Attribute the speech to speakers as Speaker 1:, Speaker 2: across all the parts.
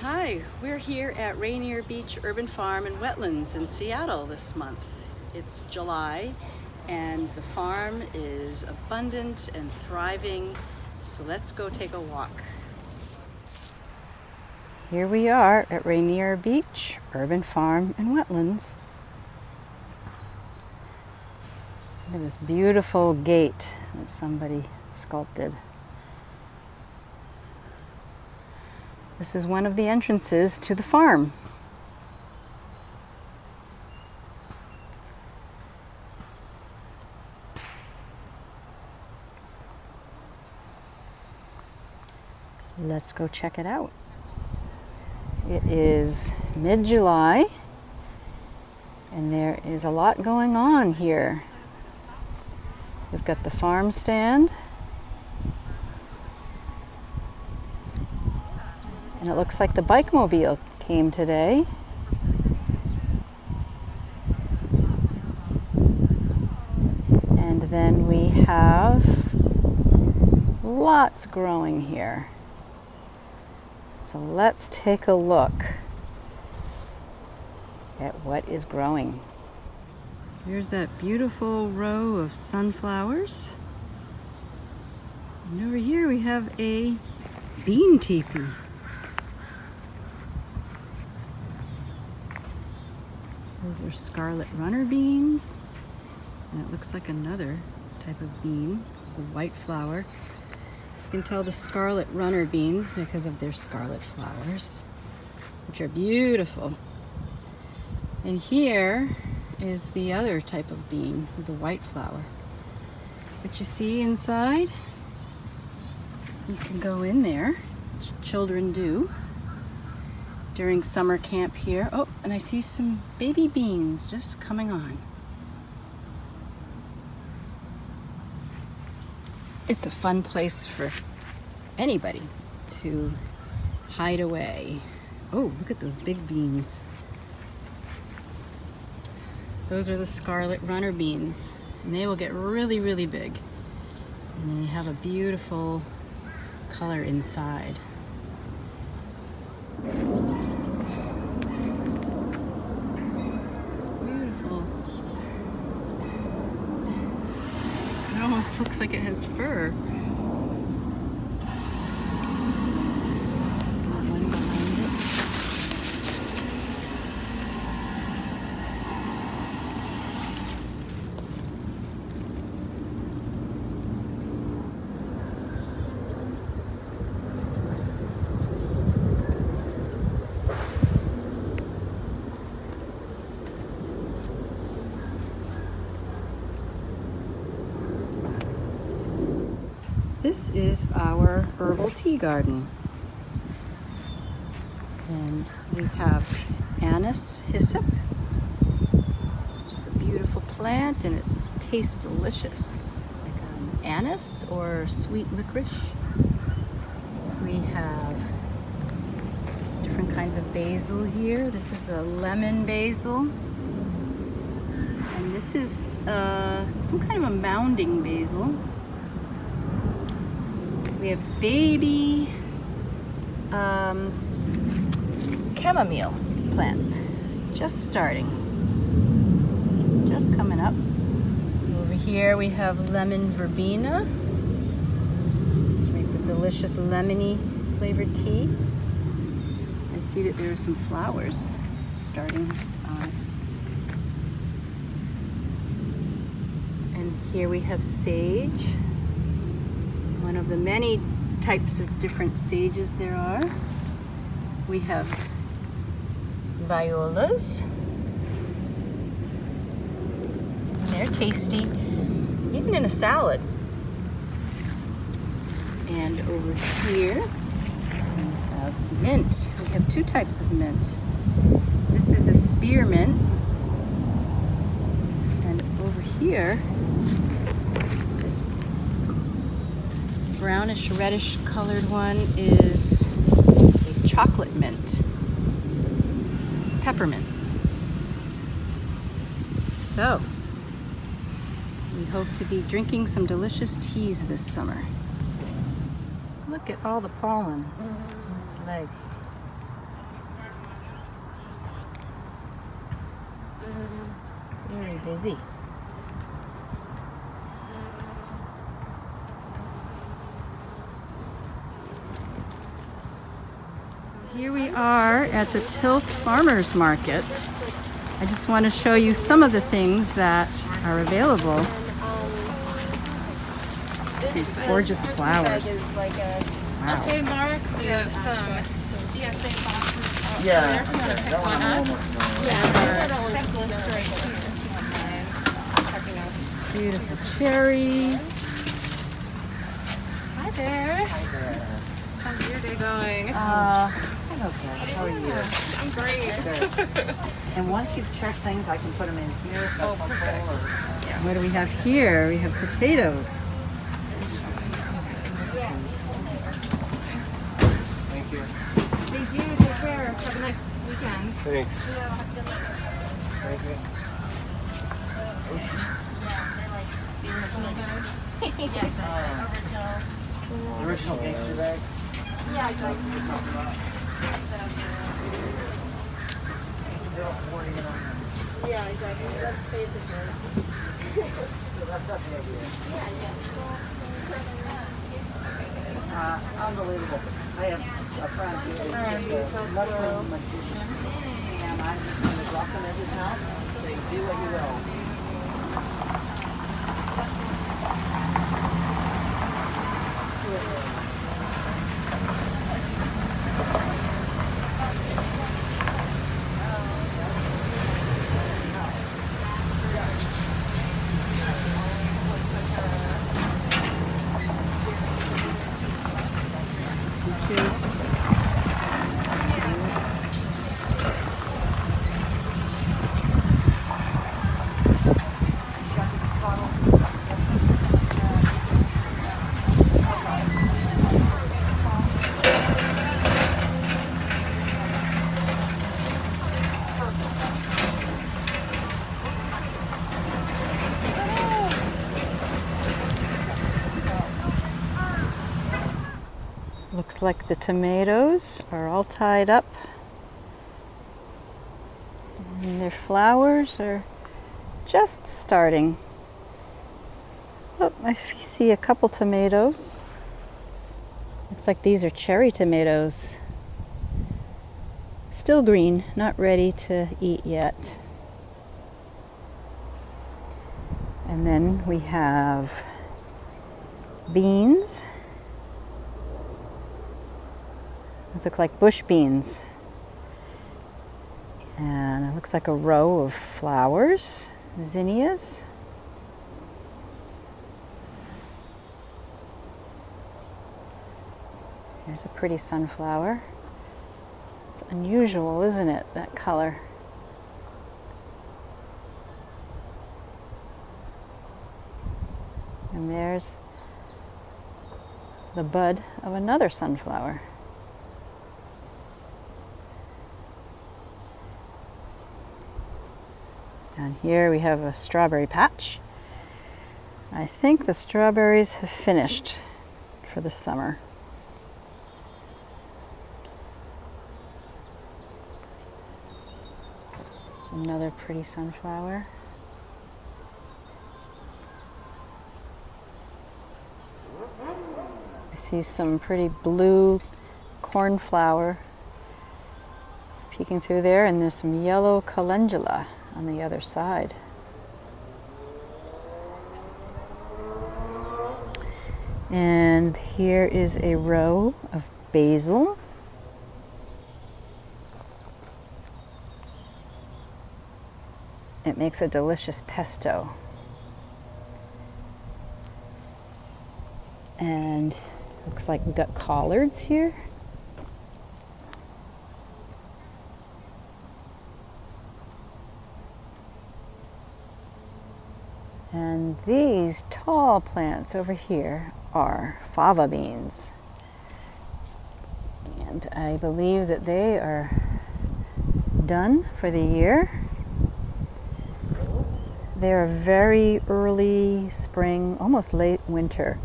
Speaker 1: Hi, we're here at Rainier Beach Urban Farm and Wetlands in Seattle this month. It's July and the farm is abundant and thriving, so let's go take a walk. Here we are at Rainier Beach Urban Farm and Wetlands. Look at this beautiful gate that somebody sculpted. This is one of the entrances to the farm. Let's go check it out. It is mid-July and there is a lot going on here. We've got the farm stand. And it looks like the bike mobile came today. And then we have lots growing here. So let's take a look at what is growing. Here's that beautiful row of sunflowers. And over here we have a bean teepee. Those are scarlet runner beans, and it looks like another type of bean, the white flower. You can tell the scarlet runner beans because of their scarlet flowers, which are beautiful. And here is the other type of bean, the white flower. But you see inside, you can go in there, which children do during summer camp here. Oh, and I see some baby beans just coming on. It's a fun place for anybody to hide away. Oh, look at those big beans. Those are the scarlet runner beans, and they will get really, really big. And they have a beautiful color inside. It almost looks like it has fur. One behind it. This is our herbal tea garden, and we have anise hyssop, which is a beautiful plant, and it tastes delicious, like anise or sweet licorice. We have different kinds of basil here. This is a lemon basil, and this is some kind of a mounding basil. We have baby chamomile plants, just starting, just coming up. Over here we have lemon verbena, which makes a delicious lemony flavored tea. I see that there are some flowers starting on it. And here we have sage. One of the many types of different sages there are. We have violas. And they're tasty, even in a salad. And over here, we have mint. We have two types of mint. This is a spearmint. And over here, this brownish reddish colored one is a chocolate mint, peppermint. So we hope to be drinking some delicious teas this summer. Look at all the pollen on its legs. busy. Here we are at the Tilth Farmers Market. I just want to show you some of the things that are available. These gorgeous flowers. Wow.
Speaker 2: Okay, Mark, we have some CSA boxes out
Speaker 3: Yeah.
Speaker 2: there. If you want to pick one up. Yeah, I have a checklist right here. If you don't mind checking out.
Speaker 1: Beautiful cherries.
Speaker 2: Hi there. How's your day going?
Speaker 3: I'm okay. How are you?
Speaker 2: I'm great.
Speaker 3: And once you've checked things, I can put them in here.
Speaker 2: Oh, perfect.
Speaker 1: What do we have here? We have potatoes.
Speaker 3: Thank you.
Speaker 2: Thank you. Take care. Have a nice weekend.
Speaker 3: Thanks. Thank you. Original gangster bags?
Speaker 2: Yeah, exactly. Yeah, exactly. That's basically.
Speaker 3: Unbelievable. I have a friend who is a mushroom magician, and I'm just going to drop them at his house and say, do what you will.
Speaker 1: Peaches. Looks like the tomatoes are all tied up. And their flowers are just starting. Oh, I see a couple tomatoes. Looks like these are cherry tomatoes. Still green, not ready to eat yet. And then we have beans. These look like bush beans. And it looks like a row of flowers, zinnias. Here's a pretty sunflower. It's unusual, isn't it, that color? And there's the bud of another sunflower. And here we have a strawberry patch. I think the strawberries have finished for the summer. Another pretty sunflower. I see some pretty blue cornflower peeking through there, and there's some yellow calendula on the other side. And here is a row of basil. It makes a delicious pesto. And looks like we've got collards here. And these tall plants over here are fava beans. And I believe that they are done for the year. They're a very early spring, almost late winter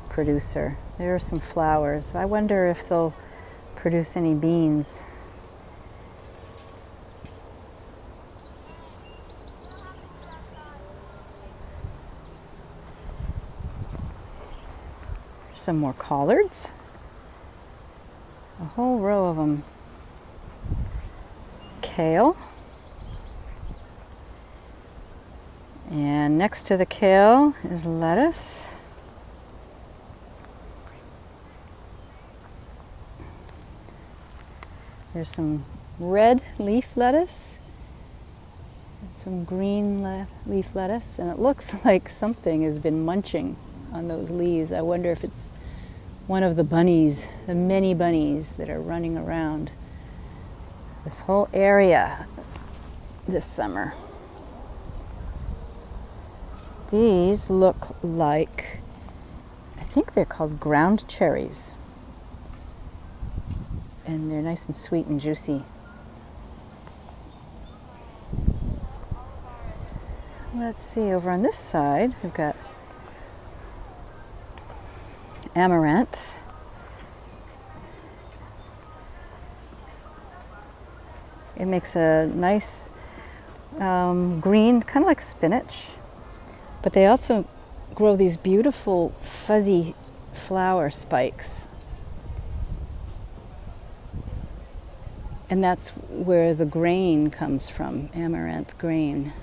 Speaker 1: producer. There are some flowers. I wonder if they'll produce any beans. some more collards. A whole row of them. Kale. And next to the kale is lettuce. There's some red leaf lettuce, and some green leaf lettuce, and it looks like something has been munching on those leaves. I wonder if it's one of the bunnies, the many bunnies that are running around this whole area this summer. These look like, I think they're called ground cherries. And they're nice and sweet and juicy. Let's see, over on this side, we've got Amaranth. It makes a nice green, kind of like spinach. But they also grow these beautiful fuzzy flower spikes. And that's where the grain comes from, amaranth grain.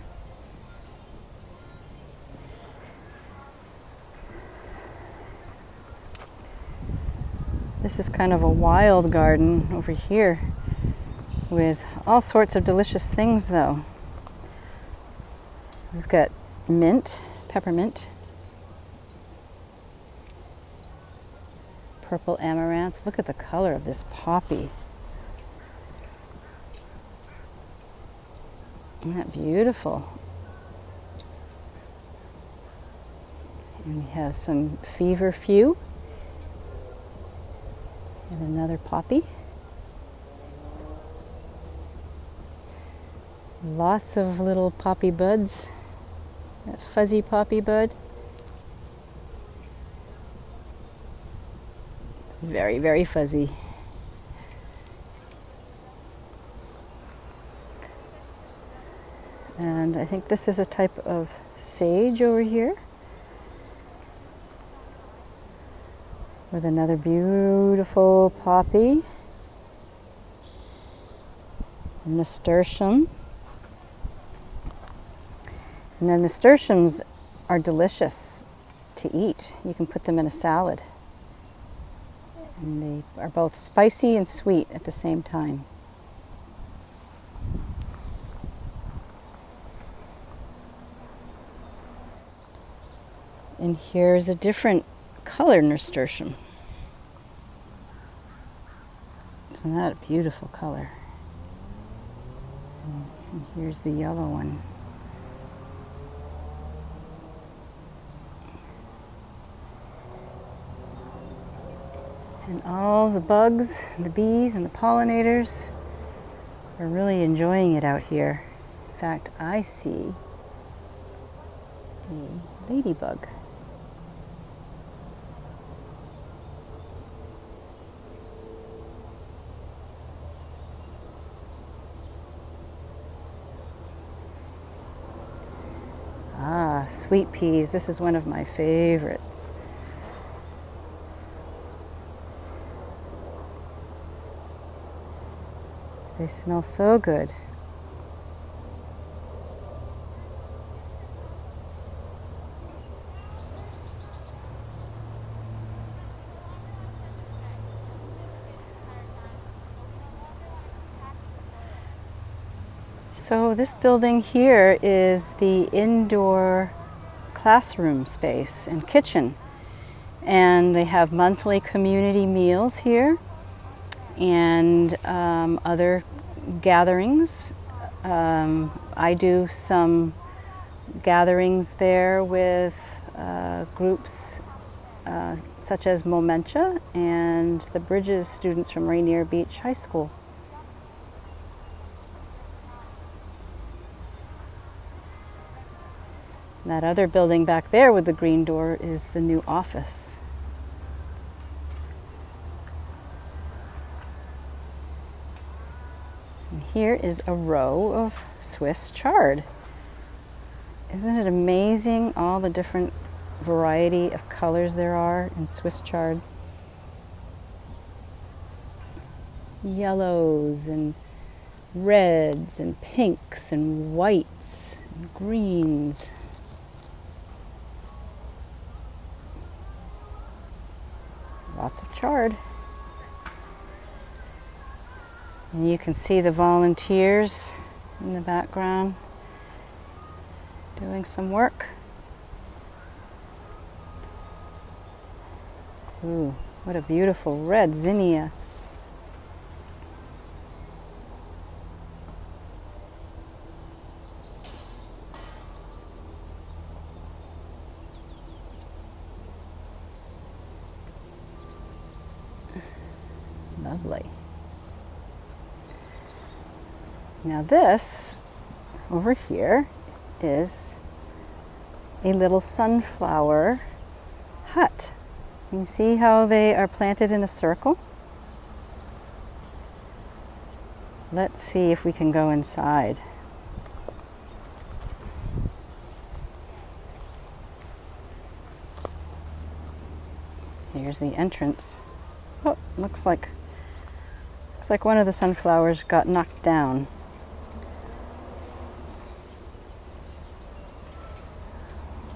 Speaker 1: This is kind of a wild garden over here with all sorts of delicious things though. We've got mint, peppermint, purple amaranth. Look at the color of this poppy. Isn't that beautiful? And we have some feverfew and another poppy. Lots of little poppy buds. That fuzzy poppy bud. Very, very fuzzy. And I think this is a type of sage over here with another beautiful poppy, nasturtium. And the nasturtiums are delicious to eat. You can put them in a salad. And they are both spicy and sweet at the same time. And here's a different color nasturtium. Isn't that a beautiful color? And here's the yellow one. And all the bugs, the bees, and the pollinators are really enjoying it out here. In fact, I see a ladybug. Ah, sweet peas. This is one of my favorites. They smell so good. So this building here is the indoor classroom space and kitchen. And they have monthly community meals here and other gatherings. I do some gatherings there with groups such as Momentia and the Bridges students from Rainier Beach High School. And that other building back there with the green door is the new office. And here is a row of Swiss chard. Isn't it amazing all the different variety of colors there are in Swiss chard. Yellows and reds and pinks and whites and greens. Lots of chard. And you can see the volunteers in the background doing some work. Ooh, what a beautiful red zinnia. Lovely. Now this over here is a little sunflower hut. You see how they are planted in a circle? Let's see if we can go inside. Here's the entrance. Oh, looks like one of the sunflowers got knocked down.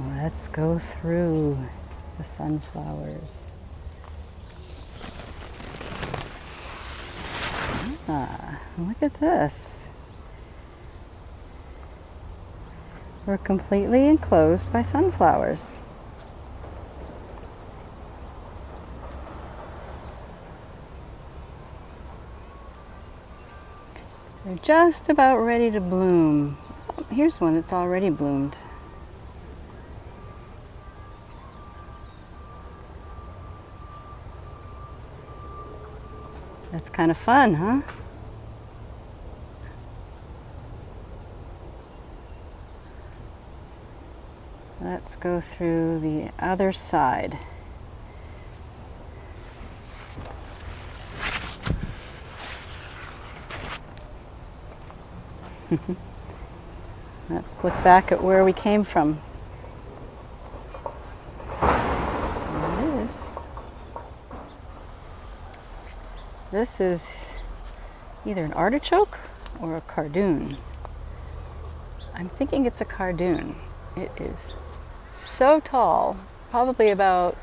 Speaker 1: Let's go through the sunflowers. Ah, look at this. We're completely enclosed by sunflowers. They're just about ready to bloom. Oh, here's one that's already bloomed. That's kind of fun, huh? Let's go through the other side. Let's look back at where we came from. There it is. This is either an artichoke or a cardoon. I'm thinking it's a cardoon. It is so tall, probably about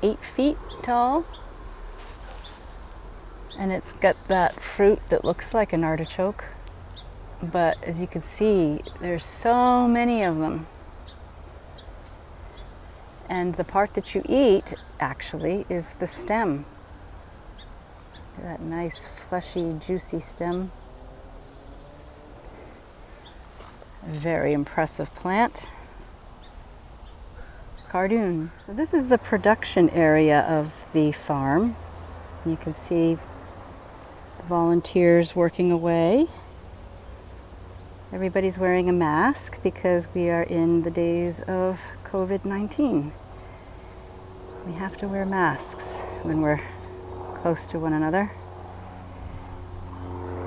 Speaker 1: 8 feet tall. And it's got that fruit that looks like an artichoke. But as you can see, there's so many of them. And the part that you eat, actually, is the stem. That nice, fleshy, juicy stem. A very impressive plant. Cardoon. So this is the production area of the farm. You can see the volunteers working away. Everybody's wearing a mask because we are in the days of COVID-19. We have to wear masks when we're close to one another.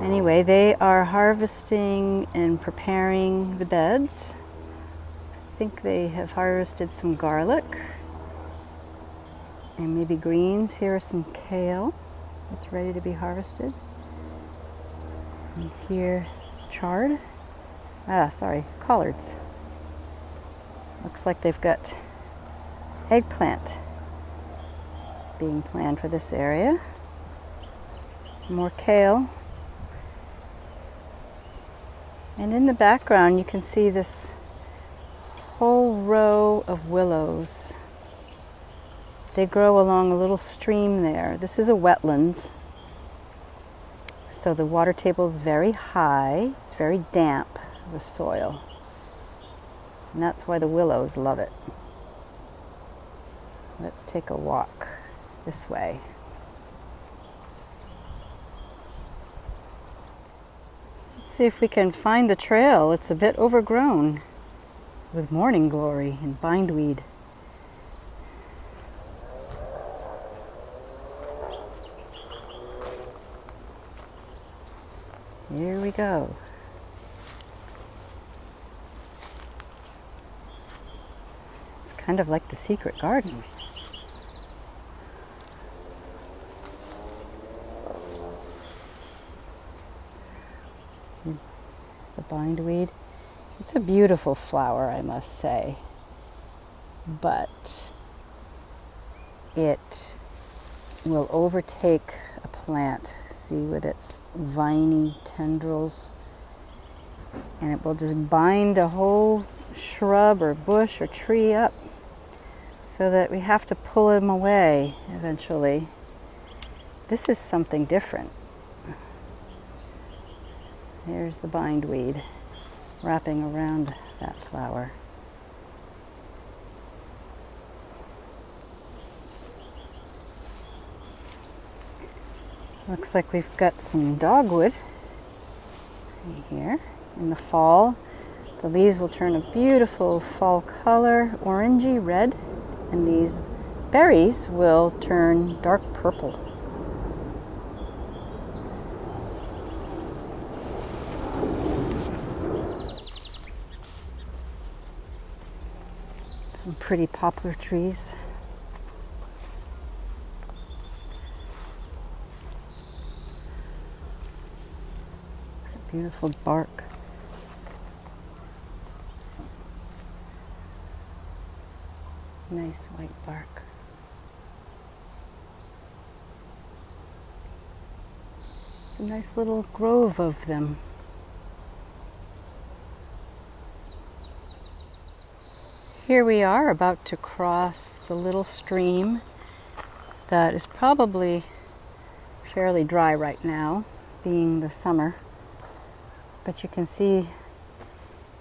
Speaker 1: Anyway, they are harvesting and preparing the beds. I think they have harvested some garlic and maybe greens. Here are some kale that's ready to be harvested. And here's chard. Collards. Looks like they've got eggplant being planned for this area. More kale. And in the background you can see this whole row of willows. They grow along a little stream there. This is a wetlands. So the water table is very high. It's very damp, the soil. And that's why the willows love it. Let's take a walk this way. Let's see if we can find the trail. It's a bit overgrown with morning glory and bindweed. Here we go. It's kind of like the secret garden. The bindweed. It's a beautiful flower, I must say, but it will overtake a plant, see, with its viney tendrils, and it will just bind a whole shrub or bush or tree up so that we have to pull them away eventually. This is something different. There's the bindweed wrapping around that flower. Looks like we've got some dogwood here. In the fall, the leaves will turn a beautiful fall color, orangey red, and these berries will turn dark purple. Some pretty poplar trees. Beautiful bark. Nice white bark. It's a nice little grove of them. Here we are about to cross the little stream that is probably fairly dry right now, being the summer. But you can see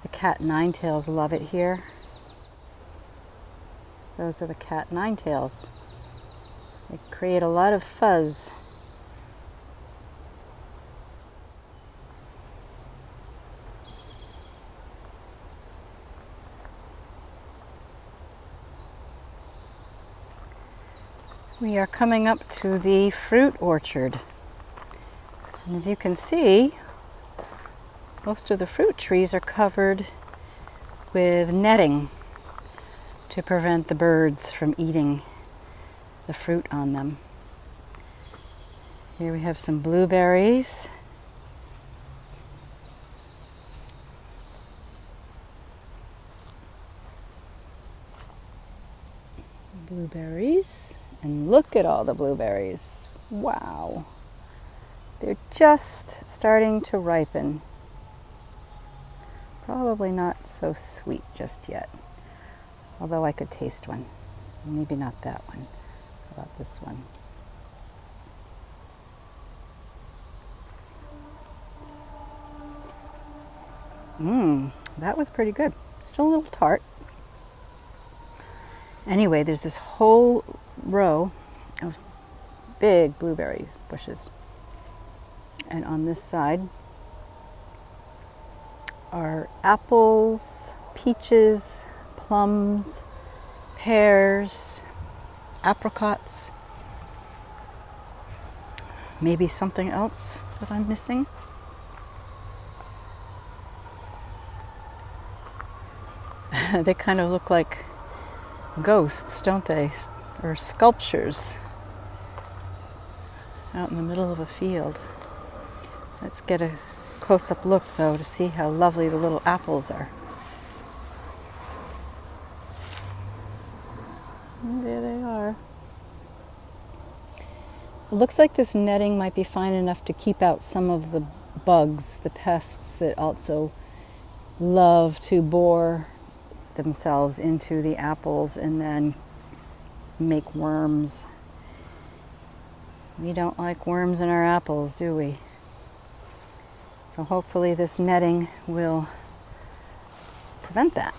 Speaker 1: the cat ninetails love it here. Those are the cat ninetails. They create a lot of fuzz. We are coming up to the fruit orchard. And as you can see, most of the fruit trees are covered with netting to prevent the birds from eating the fruit on them. Here we have some blueberries. Blueberries. And look at all the blueberries. Wow. They're just starting to ripen. Probably not so sweet just yet. Although I could taste one. Maybe not that one. How about this one? That was pretty good. Still a little tart. Anyway, there's this whole row of big blueberry bushes. And on this side are apples, peaches, plums, pears, apricots, maybe something else that I'm missing. They kind of look like ghosts, don't they? Or sculptures out in the middle of a field. Let's get a close-up look though to see how lovely the little apples are. And there they are. It looks like this netting might be fine enough to keep out some of the bugs, the pests that also love to bore themselves into the apples and then make worms. We don't like worms in our apples, do we? So hopefully this netting will prevent that.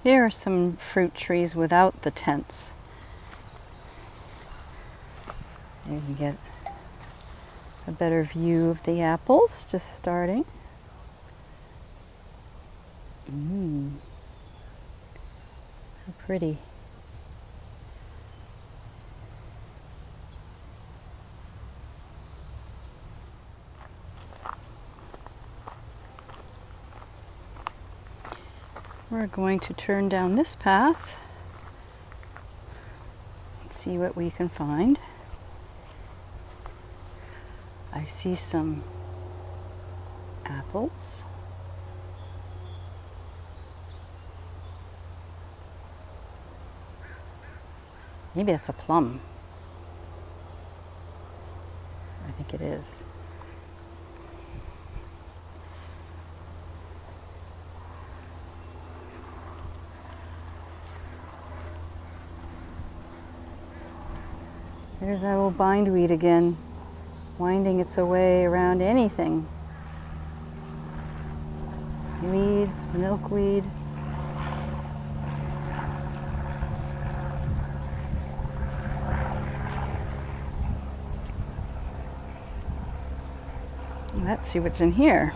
Speaker 1: Here are some fruit trees without the tents. There you get a better view of the apples just starting. How pretty. We're going to turn down this path and see what we can find. I see some apples. Maybe that's a plum. I think it is. There's that old bindweed again, winding its way around anything. Weeds, milkweed. Let's see what's in here.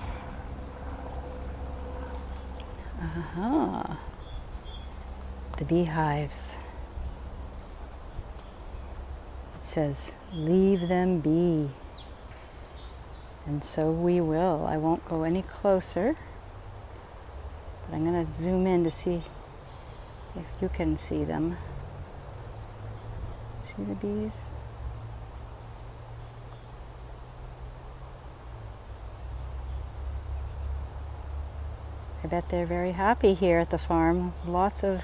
Speaker 1: Aha. The beehives. It says, leave them be. And so we will. I won't go any closer, but I'm going to zoom in to see if you can see them. See the bees? I bet they're very happy here at the farm. There's lots of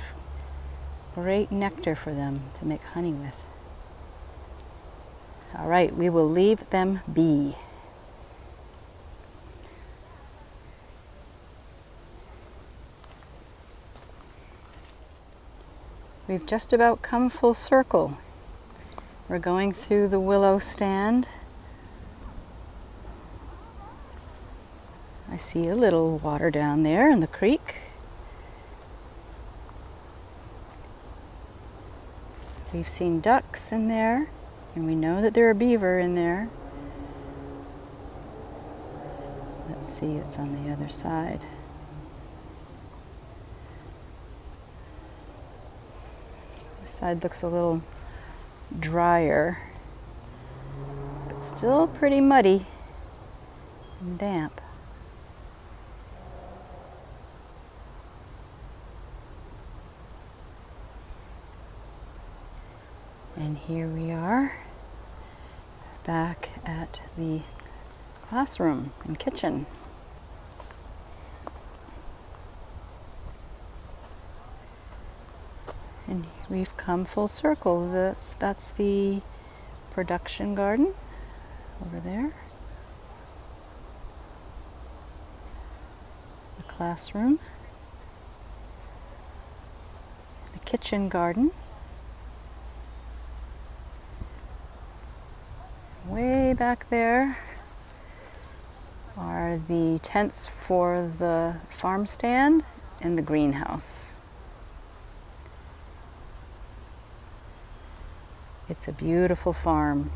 Speaker 1: great nectar for them to make honey with. All right, we will leave them be. We've just about come full circle. We're going through the willow stand. I see a little water down there in the creek. We've seen ducks in there, and we know that there are beaver in there. Let's see, it's on the other side. This side looks a little drier, but still pretty muddy and damp. And here we are, back at the classroom and kitchen. And we've come full circle. That's the production garden over there. The classroom. The kitchen garden. Way back there are the tents for the farm stand and the greenhouse. It's a beautiful farm.